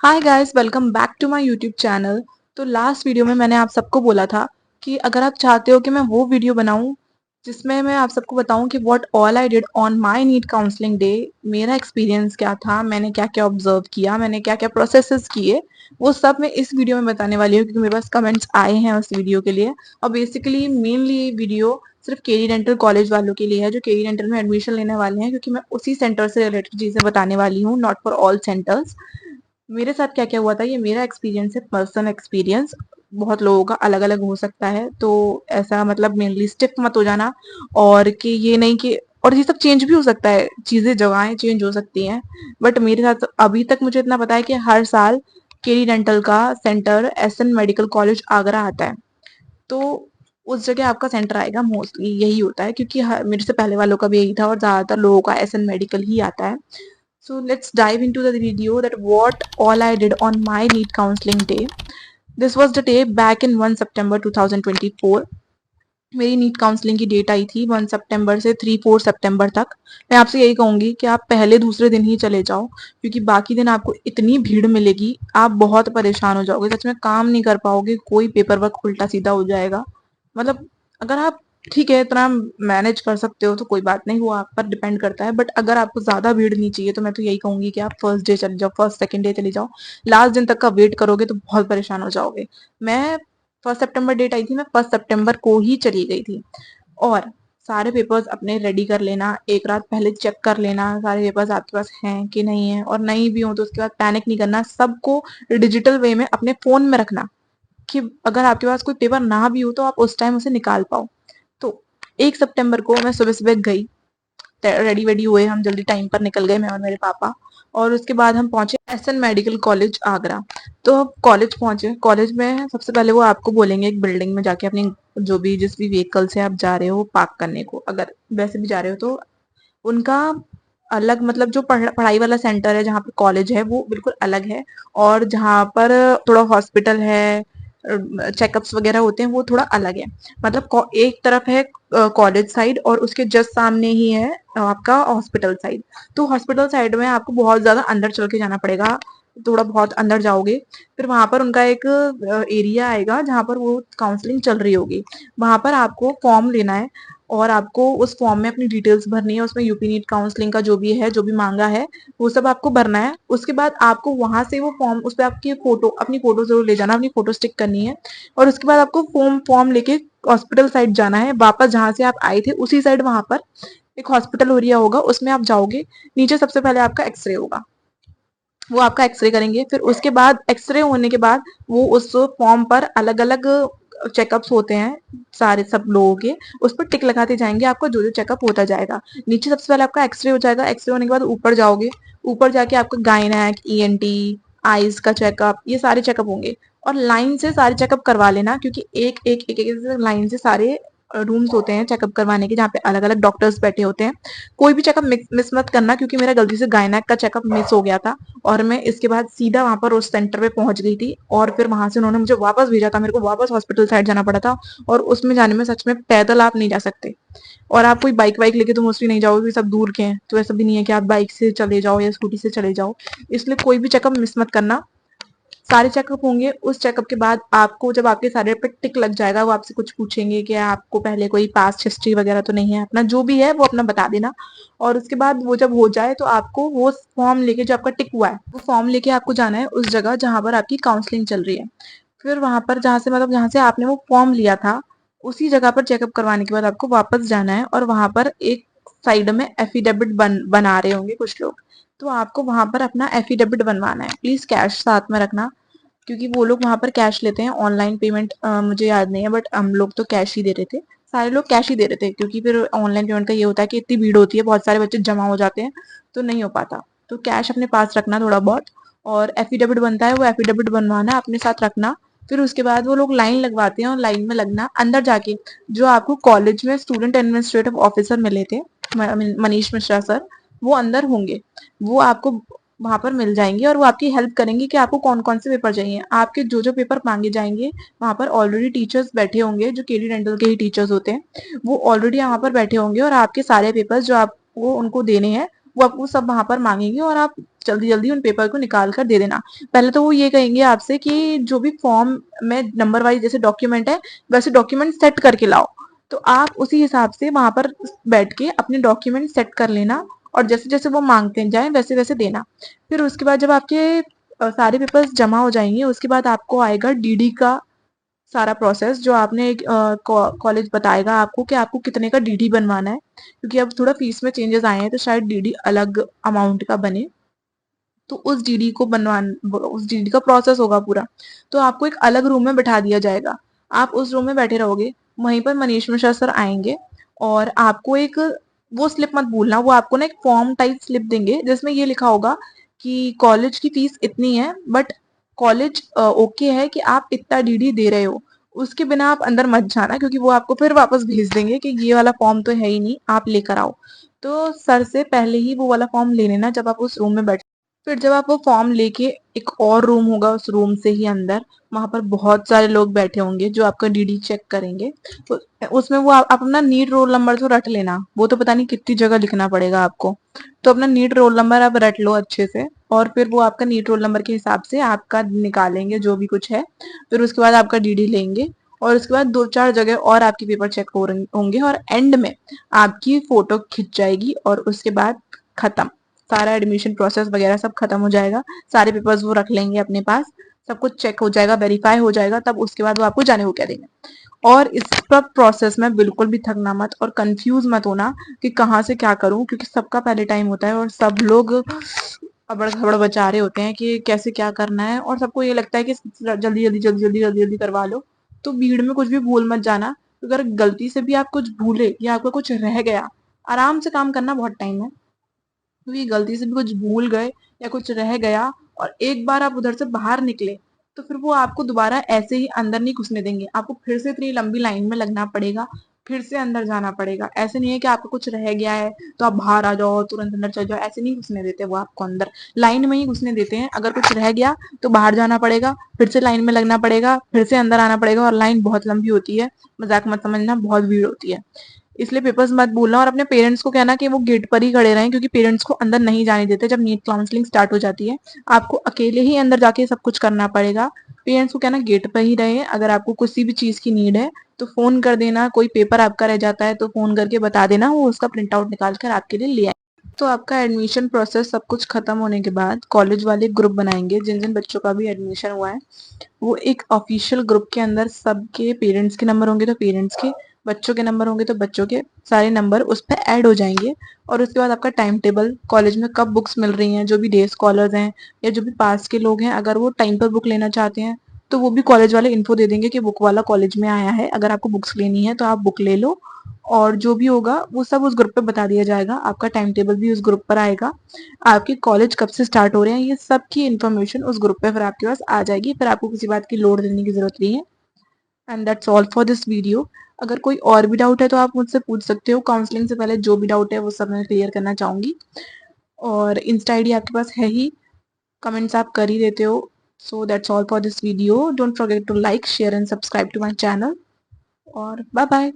Hi guys, welcome back to my YouTube channel. तो last video में मैंने आप सबको बोला था कि अगर आप चाहते हो कि मैं वो वीडियो बनाऊं जिसमें मैं आप सबको बताऊं कि what all I did on my NEET counselling day, मेरा एक्सपीरियंस क्या था, मैंने क्या क्या ऑब्जर्व किया, मैंने क्या क्या प्रोसेसेस किए, वो सब मैं इस वीडियो में बताने वाली हूँ क्योंकि मेरे पास कमेंट्स आए हैं उस वीडियो के लिए। और बेसिकली मेनली ये वीडियो सिर्फ केडी डेंटल कॉलेज वालों के लिए है जो केडी डेंटल में एडमिशन लेने वाले हैं, क्योंकि मैं उसी सेंटर से रिलेटेड चीजें बताने वाली हूँ, नॉट फॉर ऑल सेंटर्स। मेरे साथ क्या क्या हुआ था, ये मेरा एक्सपीरियंस है, पर्सनल एक्सपीरियंस। बहुत लोगों का अलग अलग हो सकता है, तो ऐसा मतलब मेनली स्टिफ मत हो जाना। और कि ये नहीं कि और ये सब चेंज भी हो सकता है, चीजें जगहें चेंज हो सकती हैं। बट मेरे साथ अभी तक मुझे इतना पता है कि हर साल केडी डेंटल का centre SN medical college Agra आता है। तो उस जगह आपका सेंटर आएगा, मोस्टली यही होता है, क्योंकि मेरे से पहले वालों का भी यही था और ज्यादातर लोगों का एसएन मेडिकल ही आता है। So let's dive into the video that what all I did on my NEET counseling day. This was the day back in 1 September 2024. मेरी नीट काउंसलिंग की डेट आई थी 1 सितंबर से 3-4 सितंबर तक। मैं आपसे यही कहूंगी कि आप पहले दूसरे दिन ही चले जाओ, क्योंकि बाकी दिन आपको इतनी भीड़ मिलेगी, आप बहुत परेशान हो जाओगे, सच में काम नहीं कर पाओगे, कोई पेपर वर्क उल्टा सीधा हो जाएगा। मतलब अगर आप ठीक है इतना मैनेज कर सकते हो तो कोई बात नहीं, वो आप पर डिपेंड करता है। बट अगर आपको ज्यादा भीड़ नहीं चाहिए तो मैं तो यही कहूंगी कि आप फर्स्ट डे चले जाओ, फर्स्ट सेकंड डे चले जाओ। लास्ट दिन तक का वेट करोगे तो बहुत परेशान हो जाओगे। मैं 1 सितंबर डेट आई थी, मैं 1 सितंबर को ही चली गई थी। और सारे पेपर्स अपने रेडी कर लेना, एक रात पहले चेक कर लेना सारे पेपर्स आपके पास हैं कि नहीं है, और नहीं भी हो तो उसके बाद पैनिक नहीं करना, सबको डिजिटल वे में अपने फोन में रखना कि अगर आपके पास कोई पेपर ना भी हो तो आप उस टाइम उसे निकाल पाओ। तो 1 सितंबर को मैं सुबह सुबह गई, रेडी वेडी हुए, हम जल्दी टाइम पर निकल गए, मैं और मेरे पापा। और उसके बाद हम पहुंचे एसएन मेडिकल कॉलेज आगरा। तो अब कॉलेज पहुंचे, कॉलेज में सबसे पहले वो आपको बोलेंगे एक बिल्डिंग में जाके अपनी जो भी जिस भी व्हीकल से आप जा रहे हो पार्क करने को, अगर वैसे भी जा रहे हो तो उनका अलग, मतलब जो पढ़ाई वाला सेंटर है जहाँ पर कॉलेज है वो बिल्कुल अलग है। और जहाँ पर थोड़ा हॉस्पिटल है, चेकअप्स वगैरह होते हैं, वो थोड़ा अलग है। मतलब एक तरफ है कॉलेज साइड और उसके जस्ट सामने ही है आपका हॉस्पिटल साइड। तो हॉस्पिटल साइड में आपको बहुत ज्यादा अंदर चल के जाना पड़ेगा, थोड़ा बहुत अंदर जाओगे, फिर वहां पर उनका एक एरिया आएगा जहां पर वो काउंसलिंग चल रही होगी। वहां पर आपको फॉर्म लेना है और आपको उस फॉर्म में अपनी डिटेल्स भरनी है, उसमें यूपी नीट काउंसलिंग का जो भी है, जो भी मांगा है, वो सब आपको भरना है। उसके बाद आपको वहां से वो फॉर्म, उस पर आपकी फोटो, अपनी फोटो जरूर ले जाना, अपनी फोटो स्टिक करनी है। और उसके बाद आपको फॉर्म फॉर्म लेके हॉस्पिटल साइड जाना है, वापस जहां से आप आए थे उसी साइड, वहां पर एक हॉस्पिटल एरिया होगा, उसमें आप जाओगे। नीचे सबसे पहले आपका एक्सरे होगा, वो आपका एक्सरे करेंगे। फिर उसके बाद एक्सरे होने के बाद वो उस फॉर्म पर अलग अलग चेकअप्स होते हैं सारे सब लोगों के, उस पर टिक लगाते जाएंगे, आपका जो जो चेकअप होता जाएगा। नीचे सबसे पहले आपका एक्सरे हो जाएगा, एक्सरे होने के बाद ऊपर जाओगे, ऊपर जाके आपका गायनेक, ईएनटी, आईज का चेकअप, ये सारे चेकअप होंगे। और लाइन से सारे चेकअप करवा लेना, क्योंकि एक एक एक, एक लाइन से सारे रूम्स होते हैं चेकअप करवाने के, जहाँ पे अलग अलग डॉक्टर्स बैठे होते हैं। कोई भी चेकअप मिस मत करना, क्योंकि मेरा गलती से गायनेक का चेकअप मिस हो गया था और मैं इसके बाद सीधा वहां पर उस सेंटर पे पहुंच गई थी, और फिर वहां से उन्होंने मुझे वापस भेजा था, मेरे को वापस हॉस्पिटल साइड जाना पड़ा था। और उसमें जाने में सच में पैदल आप नहीं जा सकते, और आप कोई बाइक वाइक लेके तो मोस्टली नहीं जाओगे, सब दूर के हैं, तो ऐसा भी नहीं है कि आप बाइक से चले जाओ या स्कूटी से चले जाओ। इसलिए कोई भी चेकअप मिस मत करना, सारे चेकअप होंगे। उस चेकअप के बाद आपको जब आपके सारे पे टिक लग जाएगा, वो आपसे कुछ पूछेंगे कि आपको पहले कोई पास्ट हिस्ट्री वगैरह तो नहीं है, अपना जो भी है वो अपना बता देना। और उसके बाद वो जब हो जाए तो आपको वो फॉर्म लेके, जो आपका टिक हुआ है वो फॉर्म लेके आपको जाना है उस जगह जहां पर आपकी काउंसलिंग चल रही है। फिर वहां पर जहां से, मतलब जहां से आपने वो फॉर्म लिया था, उसी जगह पर चेकअप करवाने के बाद आपको वापस जाना है, और वहां पर एक साइड में एफिडेविट बना रहे होंगे कुछ लोग, तो आपको वहां पर अपना एफिडेविट बनवाना है। प्लीज कैश साथ में रखना, क्योंकि वो लोग वहां पर कैश लेते हैं, ऑनलाइन पेमेंट मुझे याद नहीं है, बट हम लोग तो कैश ही दे रहे थे, सारे लोग कैश ही दे रहे थे, क्योंकि फिर ऑनलाइन पेमेंट का ये होता है कि इतनी भीड़ होती है, बहुत सारे बच्चे जमा हो जाते हैं, तो नहीं हो पाता। तो कैश अपने पास रखना थोड़ा बहुत। और एफिडेविट बनता है, वो एफिडेविट बनवाना अपने साथ रखना। फिर उसके बाद वो लोग लाइन लगवाते हैं, और लाइन में लगना, अंदर जाके जो आपको कॉलेज में स्टूडेंट एडमिनिस्ट्रेटिव ऑफिसर मिले थे, मनीष मिश्रा सर, वो अंदर होंगे, वो आपको वहां पर मिल जाएंगे, और वो आपकी हेल्प करेंगे कि आपको कौन कौन से पेपर चाहिए, आपके जो जो पेपर मांगे जाएंगे। वहां पर ऑलरेडी टीचर्स बैठे होंगे, जो केडी डेंटल के ही टीचर्स होते हैं, वो ऑलरेडी यहाँ पर बैठे होंगे, और आपके सारे पेपर्स जो आपको उनको देने हैं वो आपको सब वहां पर मांगेंगे और आप जल्दी जल्दी उन पेपर को निकाल कर दे देना। पहले तो वो ये कहेंगे आपसे कि जो भी फॉर्म में नंबर वाइज जैसे डॉक्यूमेंट है वैसे डॉक्यूमेंट सेट करके लाओ। तो आप उसी हिसाब से वहां पर बैठ के अपने डॉक्यूमेंट सेट कर लेना और जैसे जैसे वो मांगते जाए वैसे वैसे देना। फिर उसके बाद जब आपके सारे पेपर्स जमा हो जाएंगे उसके बाद आपको आएगा डीडी का सारा प्रोसेस, जो आपने कॉलेज बताएगा आपको कि आपको कितने का डीडी बनवाना है, क्योंकि अब थोड़ा फीस में चेंजेस आए हैं तो शायद डीडी अलग अमाउंट का बने। तो उस डीडी को बनवान उस डीडी का प्रोसेस होगा पूरा। तो आपको एक अलग रूम में बैठा दिया जाएगा, आप उस रूम में बैठे रहोगे। वहीं पर मनीष मिश्रा सर आएंगे और आपको एक वो स्लिप मत भूलना, वो आपको ना एक फॉर्म टाइप स्लिप देंगे जिसमें ये लिखा होगा कि कॉलेज की फीस इतनी है, बट कॉलेज ओके है कि आप इतना डीडी दे रहे हो। उसके बिना आप अंदर मत जाना, क्योंकि वो आपको फिर वापस भेज देंगे कि ये वाला फॉर्म तो है ही नहीं, आप लेकर आओ। तो सर से पहले ही वो वाला फॉर्म ले लेना जब आप उस रूम में बैठे। फिर जब आप वो फॉर्म लेके, एक और रूम होगा उस रूम से ही अंदर, वहां पर बहुत सारे लोग बैठे होंगे जो आपका डीडी चेक करेंगे। तो उसमें वो आप अपना नीट रोल नंबर तो रट लेना, वो तो पता नहीं कितनी जगह लिखना पड़ेगा आपको। तो अपना नीट रोल नंबर आप रट लो अच्छे से, और फिर वो आपका नीट रोल नंबर के हिसाब से आपका निकालेंगे जो भी कुछ है। फिर उसके बाद आपका डीडी लेंगे और उसके बाद दो चार जगह और आपके पेपर चेक होंगे और एंड में आपकी फोटो खिंच जाएगी और उसके बाद खत्म, सारा एडमिशन प्रोसेस वगैरह सब खत्म हो जाएगा। सारे पेपर्स वो रख लेंगे अपने पास, सब कुछ चेक हो जाएगा, वेरीफाई हो जाएगा, तब उसके बाद वो आपको जाने को कह देंगे। और इस सब प्रोसेस में बिल्कुल भी थकना मत और कंफ्यूज मत होना कि कहाँ से क्या करूं, क्योंकि सबका पहले टाइम होता है और सब लोग अबड़ खबड़ बचा रहे होते हैं कि कैसे क्या करना है, और सबको ये लगता है कि जल्दी जल्दी जल्दी जल्दी जल्दी जल्दी करवा लो। तो भीड़ में कुछ भी भूल मत जाना, अगर गलती से भी आप कुछ भूले या आपका कुछ रह गया, आराम से काम करना, बहुत टाइम है। क्योंकि गलती से भी कुछ भूल गए या कुछ रह गया और एक बार आप उधर से बाहर निकले, तो फिर वो आपको दोबारा ऐसे ही अंदर नहीं घुसने देंगे, आपको फिर से इतनी लंबी लाइन में लगना पड़ेगा, फिर से अंदर जाना पड़ेगा। ऐसे नहीं है कि आपको कुछ रह गया है तो आप बाहर आ जाओ तुरंत अंदर चल जाओ, ऐसे नहीं घुसने देते वो आपको अंदर, लाइन में ही घुसने देते हैं। अगर कुछ रह गया तो बाहर जाना पड़ेगा, फिर से लाइन में लगना पड़ेगा, फिर से अंदर आना पड़ेगा, और लाइन बहुत लंबी होती है, मजाक मत समझना, बहुत भीड़ होती है। इसलिए पेपर्स मत भूलना और अपने पेरेंट्स को कहना कि वो गेट पर ही खड़े रहें, क्योंकि पेरेंट्स को अंदर नहीं जाने देते जब नीट काउंसलिंग स्टार्ट हो जाती है। आपको अकेले ही अंदर जाके सब कुछ करना पड़ेगा। पेरेंट्स को कहना गेट पर ही रहे, अगर आपको किसी भी चीज की नीड है तो फोन कर देना, कोई पेपर आपका रह जाता है तो फोन करके बता देना, वो उसका प्रिंट आउट निकाल कर आपके लिए ले आए। तो आपका एडमिशन प्रोसेस सब कुछ खत्म होने के बाद कॉलेज वाले ग्रुप बनाएंगे, जिन जिन बच्चों का भी एडमिशन हुआ है वो एक ऑफिशियल ग्रुप के अंदर सबके पेरेंट्स के नंबर होंगे तो पेरेंट्स के, बच्चों के नंबर होंगे तो बच्चों के, सारे नंबर उस पर ऐड हो जाएंगे। और उसके बाद आपका टाइम टेबल, कॉलेज में कब बुक्स मिल रही हैं, जो भी डे स्कॉलर्स हैं या जो भी पास के लोग हैं, अगर वो टाइम पर बुक लेना चाहते हैं तो वो भी कॉलेज वाले इन्फो दे देंगे कि बुक वाला कॉलेज में आया है, अगर आपको बुक्स लेनी है तो आप बुक ले लो। और जो भी होगा वो सब उस ग्रुप पे बता दिया जाएगा, आपका टाइम टेबल भी उस ग्रुप पर आएगा, आपके कॉलेज कब से स्टार्ट हो रहे हैं ये सब की इन्फॉर्मेशन उस ग्रुप पे फिर आपके पास आ जाएगी, फिर आपको किसी बात की लोड देने की जरूरत नहीं है। And that's all for this video. अगर कोई और भी डाउट है तो आप मुझसे पूछ सकते हो, काउंसलिंग से पहले जो भी डाउट है वो सब मैं क्लियर करना चाहूंगी। और इंस्टा आईडी आपके पास है ही, कमेंट्स आप कर ही देते हो। So that's all for this video, don't forget to like share and subscribe to my channel, और बाय बाय।